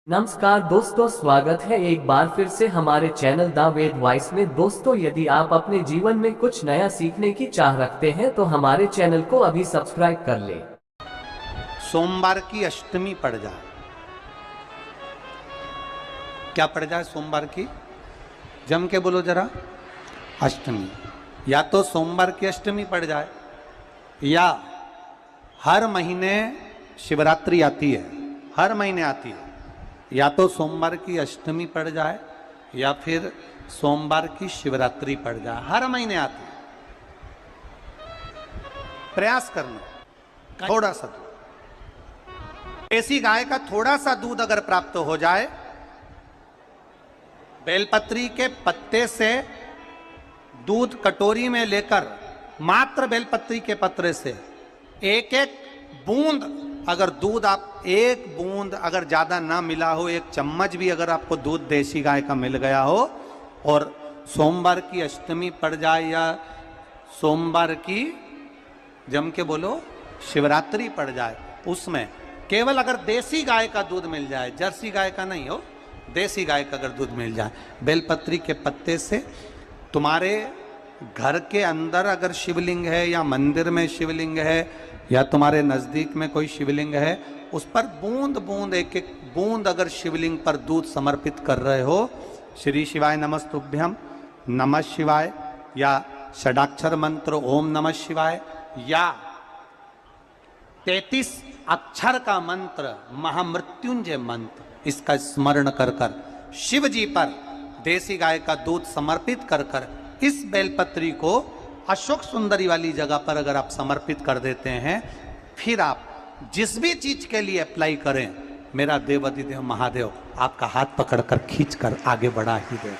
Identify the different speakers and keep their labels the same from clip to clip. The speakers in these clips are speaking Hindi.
Speaker 1: नमस्कार दोस्तों, स्वागत है एक बार फिर से हमारे चैनल द वेद वॉइस में। दोस्तों, यदि आप अपने जीवन में कुछ नया सीखने की चाह रखते हैं तो हमारे चैनल को अभी सब्सक्राइब कर लें।
Speaker 2: सोमवार की अष्टमी पड़ जाए, क्या पड़ जाए? सोमवार की, जम के बोलो जरा, अष्टमी। या तो सोमवार की अष्टमी पड़ जाए, या हर महीने शिवरात्रि आती है, हर महीने आती है, या तो सोमवार की अष्टमी पड़ जाए या फिर सोमवार की शिवरात्रि पड़ जाए, हर महीने आती है। प्रयास करना, थोड़ा सा दूध, देसी गाय का थोड़ा सा दूध अगर प्राप्त हो जाए, बेलपत्री के पत्ते से दूध कटोरी में लेकर, मात्र बेलपत्री के पत्रे से एक एक बूंद, अगर दूध आप एक बूंद अगर ज्यादा ना मिला हो, एक चम्मच भी अगर आपको दूध देसी गाय का मिल गया हो, और सोमवार की अष्टमी पड़ जाए या सोमवार की, जम के बोलो, शिवरात्रि पड़ जाए, उसमें केवल अगर देसी गाय का दूध मिल जाए, जर्सी गाय का नहीं हो, देसी गाय का अगर दूध मिल जाए, बेलपत्री के पत्ते से, तुम्हारे घर के अंदर अगर शिवलिंग है या मंदिर में शिवलिंग है या तुम्हारे नजदीक में कोई शिवलिंग है, उस पर बूंद बूंद, एक एक बूंद अगर शिवलिंग पर दूध समर्पित कर रहे हो, श्री शिवाय नमस्तुभ्यम, नमः शिवाय, या षडाक्षर मंत्र ओम नमः शिवाय, या 33 अक्षर का मंत्र महामृत्युंजय मंत्र, इसका स्मरण कर कर शिव जी पर देसी गाय का दूध समर्पित कर कर इस बेलपत्री को अशोक सुंदरी वाली जगह पर अगर आप समर्पित कर देते हैं, फिर आप जिस भी चीज के लिए अप्लाई करें, मेरा देवाधिदेव महादेव आपका हाथ पकड़कर खींचकर आगे बढ़ा ही दे।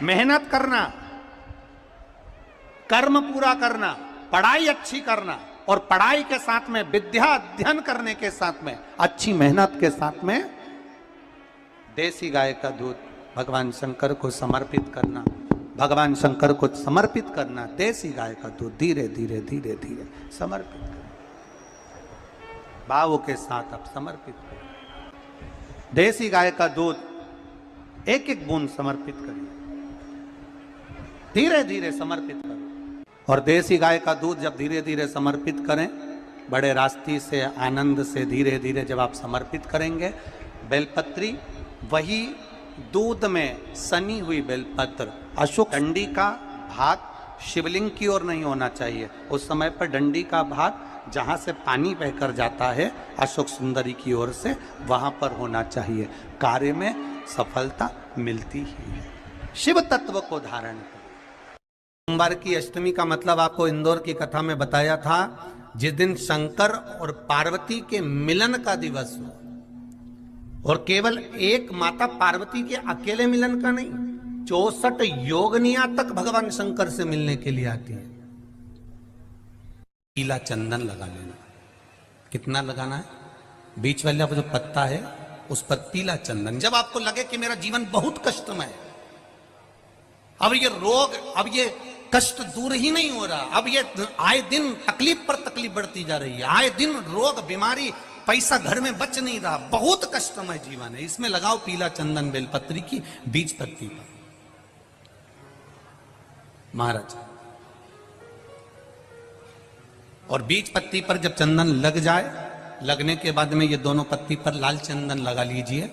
Speaker 2: मेहनत करना, कर्म पूरा करना, पढ़ाई अच्छी करना, और पढ़ाई के साथ में विद्या अध्ययन करने के साथ में, अच्छी मेहनत के साथ में देसी गाय का दूध भगवान शंकर को समर्पित करना, भगवान शंकर को समर्पित करना, देसी गाय का दूध धीरे धीरे धीरे धीरे समर्पित करना, भाव के साथ आप समर्पित करें। देसी गाय का दूध एक एक बूंद समर्पित करिए, धीरे धीरे समर्पित करें। और देसी गाय का दूध जब धीरे धीरे समर्पित करें, बड़े रास्ते से, आनंद से धीरे धीरे जब आप समर्पित करेंगे, बेलपत्री, वही दूध में सनी हुई बेलपत्र, अशोक डंडी का भाग शिवलिंग की ओर नहीं होना चाहिए, उस समय पर डंडी का भाग जहां से पानी बहकर जाता है अशोक सुंदरी की ओर से, वहां पर होना चाहिए। कार्य में सफलता मिलती ही है। शिव तत्व को धारण करें। सोमवार की अष्टमी का मतलब आपको इंदौर की कथा में बताया था, जिस दिन शंकर और पार्वती के मिलन का दिवस हो, और केवल एक माता पार्वती के अकेले मिलन का नहीं, 64 योगनिया तक भगवान शंकर से मिलने के लिए आती है। पीला चंदन लगा लेना। कितना लगाना है? बीच वाला जो पत्ता है उस पर पीला चंदन। जब आपको लगे कि मेरा जीवन बहुत कष्टमय है, अब ये रोग, अब ये कष्ट दूर ही नहीं हो रहा, अब ये आए दिन तकलीफ पर तकलीफ बढ़ती जा रही है, आए दिन रोग, बीमारी, पैसा घर में बच नहीं रहा, बहुत कष्टमय जीवन है, इसमें लगाओ पीला चंदन बेलपत्री की बीज पत्ती पर। महाराज, और बीज पत्ती पर जब चंदन लग जाए, लगने के बाद में ये दोनों पत्ती पर लाल चंदन लगा लीजिए।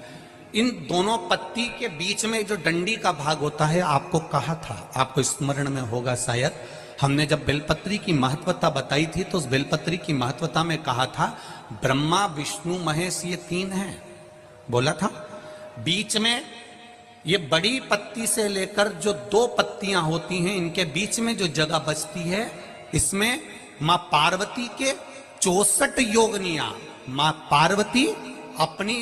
Speaker 2: इन दोनों पत्ती के बीच में जो डंडी का भाग होता है, आपको कहा था, आपको स्मरण में होगा शायद, हमने जब बेलपत्री की महत्वता बताई थी तो उस बेलपत्री की महत्वता में कहा था, ब्रह्मा विष्णु महेश ये 3 हैं, बोला था। बीच में ये बड़ी पत्ती से लेकर जो 2 पत्तियां होती हैं, इनके बीच में जो जगह बचती है, इसमें मां पार्वती के 64 योगनिया, मां पार्वती अपनी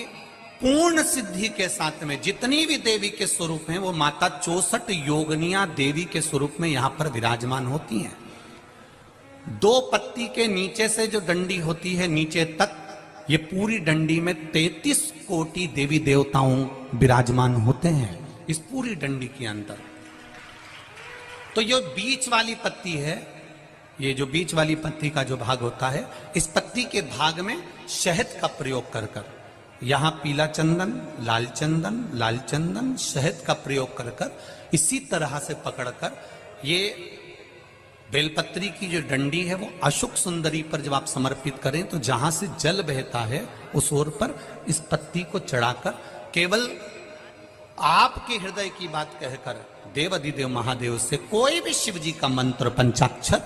Speaker 2: पूर्ण सिद्धि के साथ में, जितनी भी देवी के स्वरूप हैं, वो माता 64 योगनिया देवी के स्वरूप में यहां पर विराजमान होती हैं। 2 पत्ती के नीचे से जो डंडी होती है नीचे तक, ये पूरी डंडी में 33 कोटि देवी देवताओं विराजमान होते हैं इस पूरी डंडी के अंदर। तो ये बीच वाली पत्ती है, ये जो बीच वाली पत्ती का जो भाग होता है, इस पत्ती के भाग में शहद का प्रयोग कर कर, यहां पीला चंदन, लाल चंदन, शहद का प्रयोग कर कर, इसी तरह से पकड़कर ये बेलपत्री की जो डंडी है वो अशुक सुंदरी पर जब आप समर्पित करें तो जहां से जल बहता है उस ओर पर इस पत्ती को चढ़ाकर केवल आपके हृदय की बात कहकर देवाधिदेव महादेव से कोई भी शिव जी का मंत्र, पंचाक्षर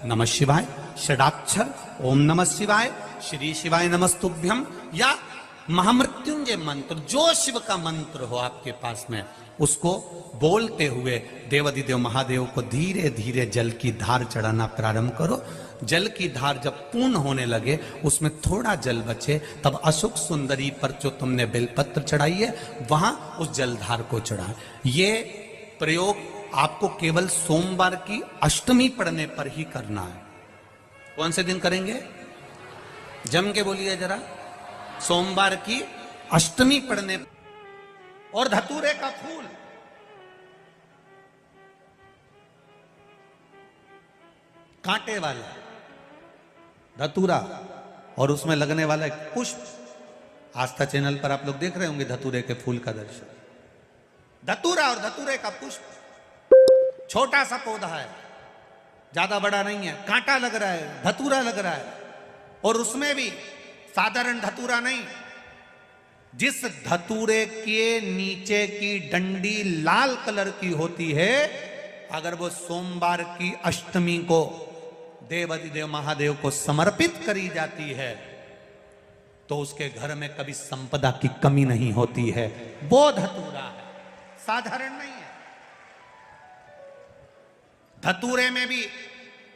Speaker 2: नमः शिवाय, षडाक्षर ओम नमः शिवाय, श्री शिवाय नमस्तुभ्यम, या महामृत्युंजय मंत्र, जो शिव का मंत्र हो आपके पास में, उसको बोलते हुए देवाधिदेव महादेव को धीरे धीरे जल की धार चढ़ाना प्रारंभ करो। जल की धार जब पूर्ण होने लगे, उसमें थोड़ा जल बचे, तब अशोक सुंदरी पर जो तुमने बेलपत्र चढ़ाई है वहां उस जलधार को चढ़ा। ये प्रयोग आपको केवल सोमवार की अष्टमी पढ़ने पर ही करना है। कौन से दिन करेंगे? जम के बोलिए जरा। सोमवार की अष्टमी पढ़ने। और धतूरे का फूल, कांटे वाला धतूरा, और उसमें लगने वाला एक पुष्प। आस्था चैनल पर आप लोग देख रहे होंगे धतूरे के फूल का दर्शन। धतूरा और धतूरे का पुष्प, छोटा सा पौधा है, ज्यादा बड़ा नहीं है, कांटा लग रहा है, धतूरा लग रहा है, और उसमें भी साधारण धतूरा नहीं, जिस धतूरे के नीचे की डंडी लाल कलर की होती है, अगर वो सोमवार की अष्टमी को देवाधिदेव महादेव को समर्पित करी जाती है तो उसके घर में कभी संपदा की कमी नहीं होती है। वो धतूरा है, साधारण नहीं है। धतूरे में भी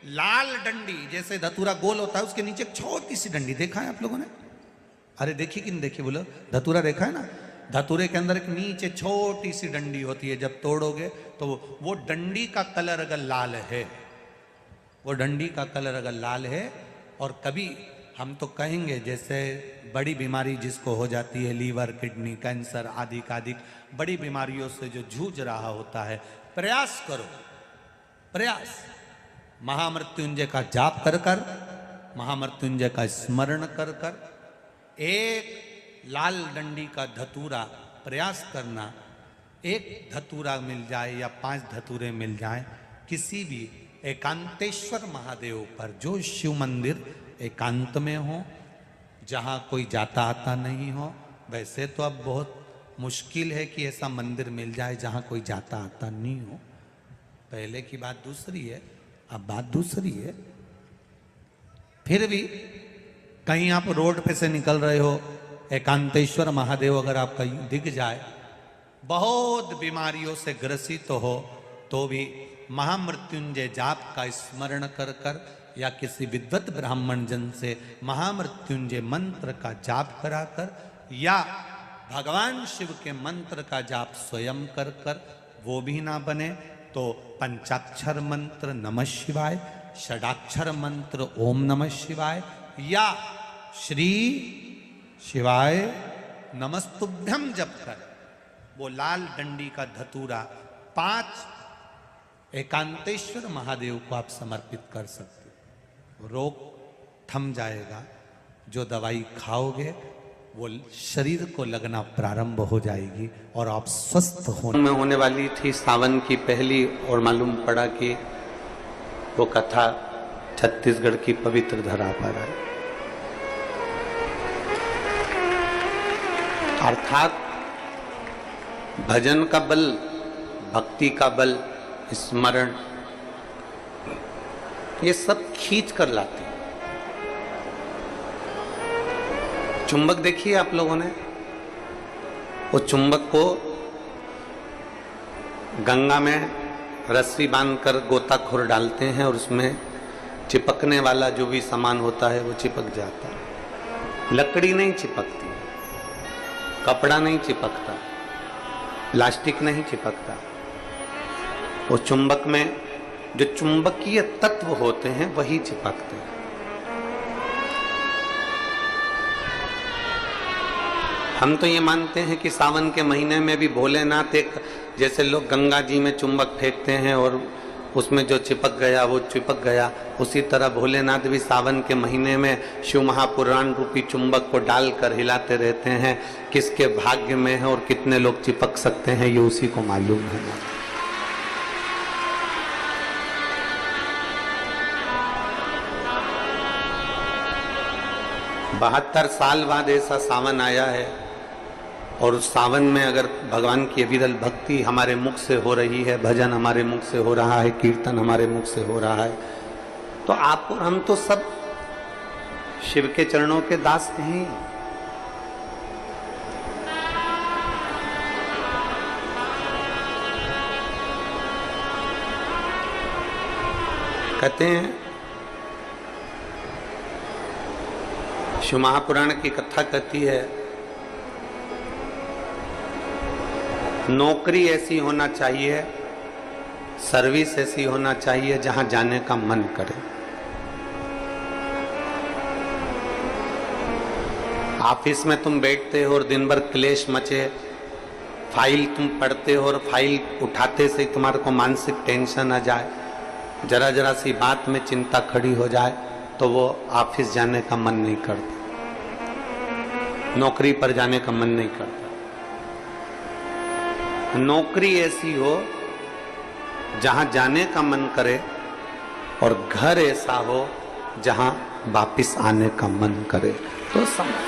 Speaker 2: लाल डंडी, जैसे धतूरा गोल होता है उसके नीचे एक छोटी सी डंडी, देखा है आप लोगों ने? अरे देखी कि नहीं देखी बोलो? धतूरा देखा है ना? धतूरे के अंदर एक नीचे छोटी सी डंडी होती है, जब तोड़ोगे तो वो डंडी का कलर अगर लाल है, वो डंडी का कलर अगर लाल है, और कभी हम तो कहेंगे जैसे बड़ी बीमारी जिसको हो जाती है, लीवर, किडनी, कैंसर आदि का आदि बड़ी बीमारियों से जो जूझ रहा होता है, प्रयास करो, प्रयास महामृत्युंजय का जाप कर कर, महामृत्युंजय का स्मरण कर कर, एक लाल डंडी का धतूरा प्रयास करना। एक धतूरा मिल जाए या 5 धतूरे मिल जाए किसी भी एकांतेश्वर महादेव पर, जो शिव मंदिर एकांत में हो, जहाँ कोई जाता आता नहीं हो। वैसे तो अब बहुत मुश्किल है कि ऐसा मंदिर मिल जाए जहाँ कोई जाता आता नहीं हो। पहले की बात दूसरी है, अब बात दूसरी है। फिर भी कहीं आप रोड पे से निकल रहे हो, एकांतेश्वर महादेव अगर आपका दिख जाए, बहुत बीमारियों से ग्रसित हो, तो भी महामृत्युंजय जाप का स्मरण कर कर या किसी विद्वत ब्राह्मण जन से महामृत्युंजय मंत्र का जाप कराकर, या भगवान शिव के मंत्र का जाप स्वयं कर कर, वो भी ना बने तो पंचाक्षर मंत्र नमः शिवाय, षडाक्षर मंत्र ओम नमः शिवाय, या श्री शिवाय नमस्तुभ्यम जप कर वो लाल डंडी का धतूरा 5 एकांतेश्वर महादेव को आप समर्पित कर सकते हो। रोग थम जाएगा, जो दवाई खाओगे वो शरीर को लगना प्रारंभ हो जाएगी और आप स्वस्थ होने वाली थी। सावन की पहली, और मालूम पड़ा कि वो कथा छत्तीसगढ़ की पवित्र धरा पर है। अर्थात भजन का बल, भक्ति का बल, स्मरण, ये सब खींच कर लाते। चुंबक देखिए आप लोगों ने, वो चुंबक को गंगा में रस्सी बांधकर गोताखोर डालते हैं और उसमें चिपकने वाला जो भी सामान होता है वो चिपक जाता है। लकड़ी नहीं चिपकती, कपड़ा नहीं चिपकता, प्लास्टिक नहीं चिपकता। वो चुंबक में जो चुंबकीय तत्व होते हैं वही चिपकते हैं। हम तो ये मानते हैं कि सावन के महीने में भी भोलेनाथ एक, जैसे लोग गंगा जी में चुंबक फेंकते हैं और उसमें जो चिपक गया वो चिपक गया। उसी तरह भोलेनाथ भी सावन के महीने में शिव महापुराण रूपी चुंबक को डालकर हिलाते रहते हैं। किसके भाग्य में है और कितने लोग चिपक सकते हैं ये उसी को मालूम है। 72 साल बाद ऐसा सावन आया है और उस सावन में अगर भगवान की अविरल भक्ति हमारे मुख से हो रही है, भजन हमारे मुख से हो रहा है, कीर्तन हमारे मुख से हो रहा है, तो आप और हम तो सब शिव के चरणों के दास हैं। कहते हैं शिव महापुराण की कथा कहती है, नौकरी ऐसी होना चाहिए, सर्विस ऐसी होना चाहिए जहां जाने का मन करे। ऑफिस में तुम बैठते हो और दिन भर क्लेश मचे, फाइल तुम पढ़ते हो और फाइल उठाते से तुम्हारे को मानसिक टेंशन आ जाए, जरा जरा सी बात में चिंता खड़ी हो जाए तो वो ऑफिस जाने का मन नहीं करता, नौकरी पर जाने का मन नहीं करता। नौकरी ऐसी हो जहां जाने का मन करे और घर ऐसा हो जहां वापिस आने का मन करे। तो समझ,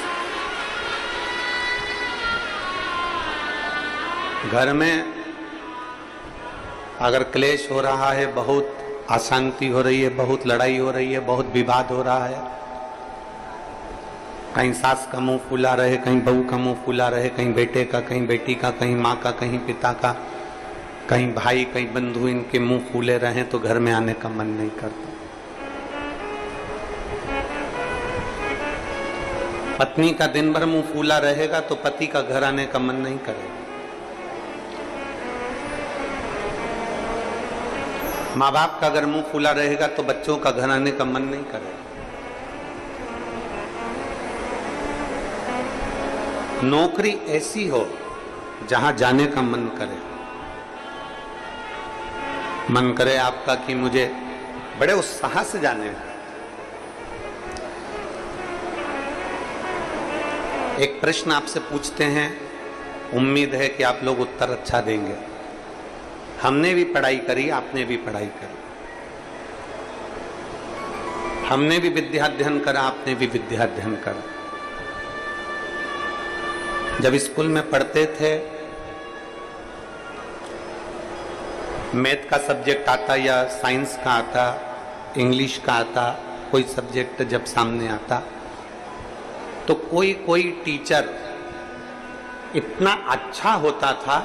Speaker 2: घर में अगर क्लेश हो रहा है, बहुत अशांति हो रही है, बहुत लड़ाई हो रही है, बहुत विवाद हो रहा है, कहीं सास का मुंह फूला रहे, कहीं बहू का मुंह फूला रहे, कहीं बेटे का, कहीं बेटी का, कहीं माँ का, कहीं पिता का, कहीं भाई, कहीं बंधु, इनके मुंह फूले रहे तो घर में आने का मन नहीं करता। पत्नी का दिन भर मुंह फूला रहेगा तो पति का घर आने का मन नहीं करेगा। माँ बाप का अगर मुंह फूला रहेगा तो बच्चों का घर आने का मन नहीं करेगा। नौकरी ऐसी हो जहां जाने का मन करे, मन करे आपका कि मुझे बड़े उत्साह से जाने हैं। एक प्रश्न आपसे पूछते हैं, उम्मीद है कि आप लोग उत्तर अच्छा देंगे। हमने भी पढ़ाई करी, आपने भी पढ़ाई करी, हमने भी विद्याध्ययन करा, आपने भी विद्याध्ययन करा। जब स्कूल में पढ़ते थे, मैथ का सब्जेक्ट आता या साइंस का आता, इंग्लिश का आता, कोई सब्जेक्ट जब सामने आता तो कोई कोई टीचर इतना अच्छा होता था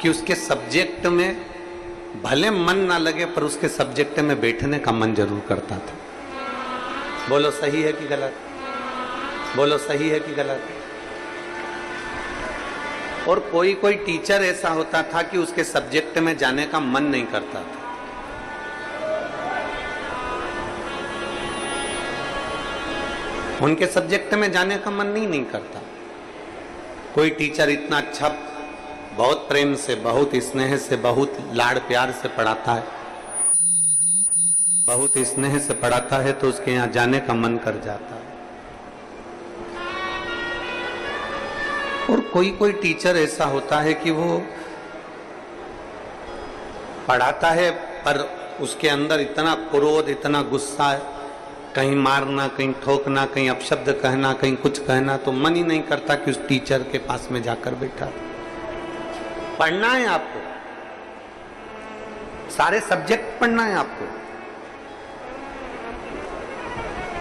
Speaker 2: कि उसके सब्जेक्ट में भले मन ना लगे पर उसके सब्जेक्ट में बैठने का मन जरूर करता था। बोलो सही है कि गलत? बोलो सही है कि गलत? और कोई कोई टीचर ऐसा होता था कि उसके सब्जेक्ट में जाने का मन नहीं करता था। उनके सब्जेक्ट में जाने का मन नहीं करता। कोई टीचर इतना अच्छा, बहुत प्रेम से, बहुत स्नेह से, बहुत लाड़ प्यार से पढ़ाता है, बहुत स्नेह से पढ़ाता है तो उसके यहाँ जाने का मन कर जाता है। और कोई कोई टीचर ऐसा होता है कि वो पढ़ाता है पर उसके अंदर इतना क्रोध, इतना गुस्सा है, कहीं मारना, कहीं ठोकना, कहीं अपशब्द कहना, कहीं कुछ कहना, तो मन ही नहीं करता कि उस टीचर के पास में जाकर बैठा। पढ़ना है आपको, सारे सब्जेक्ट पढ़ना है आपको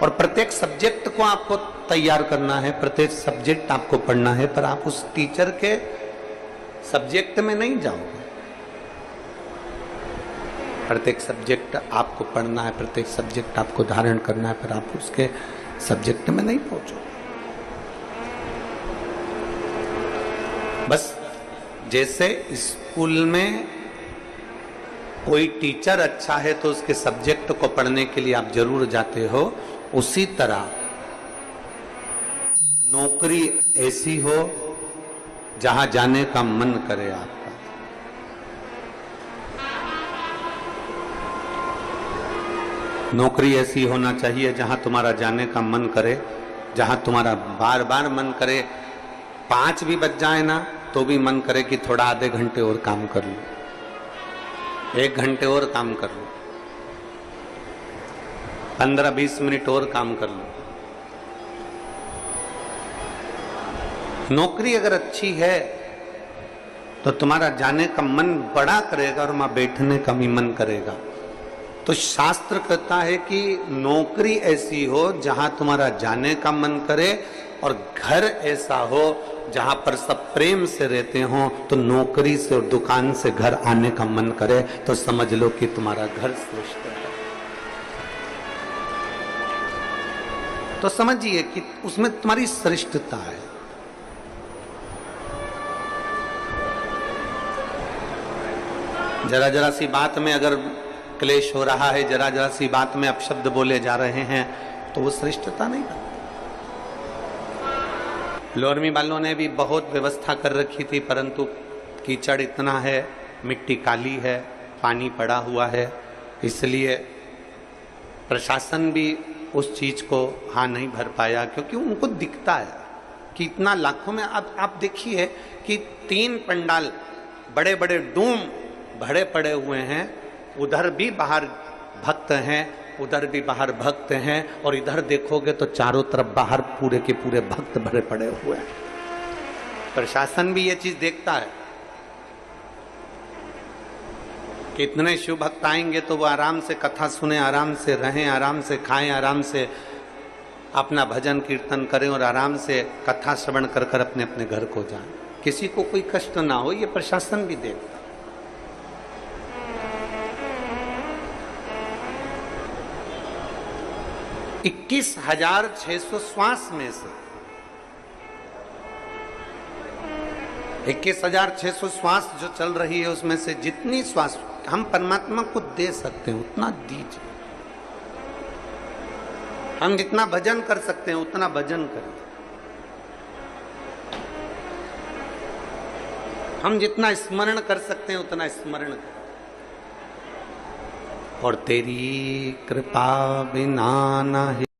Speaker 2: और प्रत्येक सब्जेक्ट को आपको तैयार करना है, प्रत्येक सब्जेक्ट आपको पढ़ना है, पर आप उस टीचर के सब्जेक्ट में नहीं जाओगे। प्रत्येक सब्जेक्ट आपको पढ़ना है, प्रत्येक सब्जेक्ट आपको धारण करना है, पर आप उसके सब्जेक्ट में नहीं पहुंचोगे। बस जैसे स्कूल में कोई टीचर अच्छा है तो उसके सब्जेक्ट को पढ़ने के लिए आप जरूर जाते हो, उसी तरह नौकरी ऐसी हो जहां जाने का मन करे आपका। नौकरी ऐसी होना चाहिए जहां तुम्हारा जाने का मन करे, जहां तुम्हारा बार बार मन करे, 5 भी बज जाए ना तो भी मन करे कि थोड़ा आधे घंटे और काम कर लूं, 1 घंटे और काम कर लूं, 15-20 मिनट और काम कर लूं। नौकरी अगर अच्छी है तो तुम्हारा जाने का मन बड़ा करेगा और वहां बैठने का भी मन करेगा। तो शास्त्र कहता है कि नौकरी ऐसी हो जहां तुम्हारा जाने का मन करे और घर ऐसा हो जहां पर सब प्रेम से रहते हो। तो नौकरी से और दुकान से घर आने का मन करे तो समझ लो कि तुम्हारा घर श्रेष्ठ है। तो समझिए कि उसमें तुम्हारी श्रेष्ठता है। जरा जरा सी बात में अगर क्लेश हो रहा है, जरा जरा सी बात में अपशब्द बोले जा रहे हैं तो वो श्रेष्ठता नहीं बनती। लोरमी वालों ने भी बहुत व्यवस्था कर रखी थी, परंतु कीचड़ इतना है, मिट्टी काली है, पानी पड़ा हुआ है, इसलिए प्रशासन भी उस चीज को हाँ नहीं भर पाया, क्योंकि उनको दिखता है कि इतना लाखों में। अब आप देखिए कि 3 पंडाल बड़े बड़े डूम भरे पड़े हुए हैं, उधर भी बाहर भक्त हैं, उधर भी बाहर भक्त हैं, और इधर देखोगे तो चारों तरफ बाहर पूरे के पूरे भक्त भरे पड़े हुए हैं। प्रशासन भी ये चीज देखता है कि इतने शिव भक्त आएंगे तो वो आराम से कथा सुने, आराम से रहें, आराम से खाएं, आराम से अपना भजन कीर्तन करें और आराम से कथा श्रवण कर कर अपने अपने घर को जाएं, किसी को कोई कष्ट ना हो। ये प्रशासन भी देखता। 21,600 श्वास में से 21,600 श्वास जो चल रही है उसमें से जितनी श्वास हम परमात्मा को दे सकते हैं उतना दीजिए। हम जितना भजन कर सकते हैं उतना भजन करें, हम जितना स्मरण कर सकते हैं उतना स्मरण करें। और तेरी कृपा बिना नहीं